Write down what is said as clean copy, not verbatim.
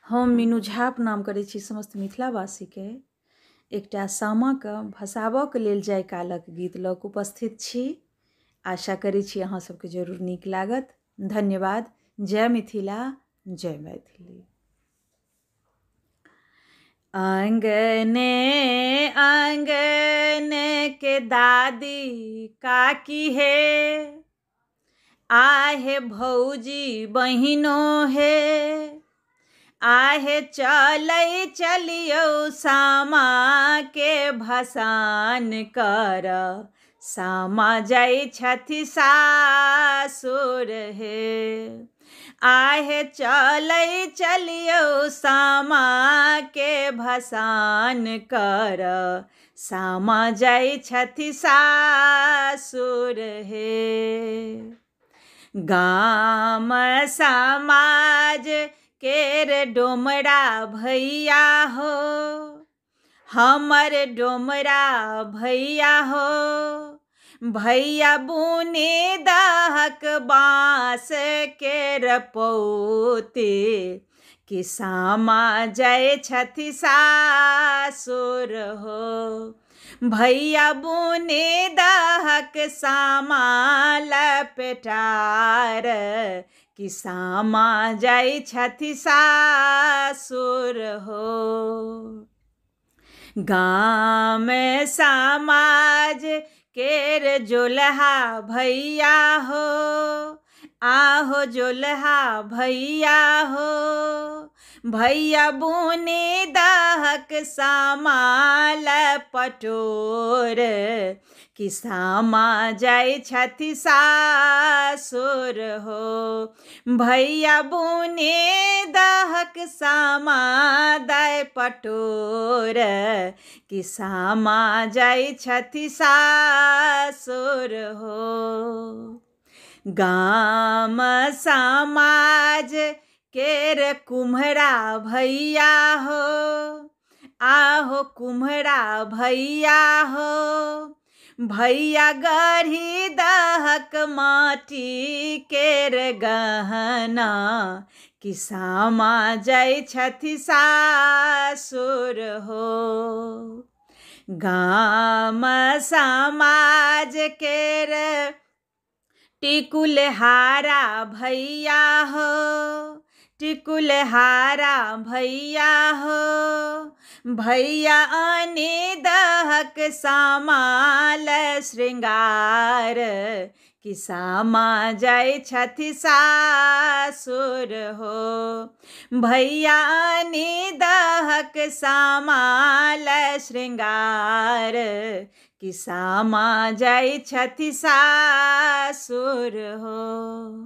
हम मीनू झा प्रणाम करै छी समस्त मिथिलावासीके। एकटा सामाके भसाबऽके लेल जाय कालक गीत लऽ कऽ उपस्थित छी। आशा करै छी अहाँ सबके जरूर नीक लागत। धन्यवाद। जय मिथिला, जय मैथिली। आंगने आंगने के दादी काकी हे, आहे भौजी बहिनो हे, आहे चलै चलियौ सामा के भसान कर, सामा जाइ छथि सासुर हे। आहे चलै चलियौ सामा के भसान कर, सामा जाइ छथि सासुर हे। गाम समाज केर डोमरा भैया हो, हमर डोमरा भैया हो, भैया बुने दहक बाँस केर पौती, कि सामा जाइ छथि सासुर हो। भैया बुने दहक सामा लपेटार, कि सामा जाइ छथि सासुर हो। गाम समाज केर जोलहा भैया हो, आहो जोलहा भैया हो, भैया बुने दहक सामा लपटोर, कि सामा जाइ छथि सासुर हो। भैया बुने दहक सामा दै पटोर, कि सामा जाइ छथि सासुर हो। गाम समाज केर कुम्हरा भैया हो, आहो कुम्हरा भैया हो, भैया गढ़ी दहक माटी केर गहना, कि सामा जाइ छथि सासुर हो। गाम समाज केर टिकुलहारा भैया हो, टिकुलहारा भैया हो, भैया आने दहक सामा ल श्रृंगार, कि सामा जाइ छथि सासुर हो। भैया आने दहक सामा ल श्रृंगार, कि सामा जाइ छथि सासुर हो।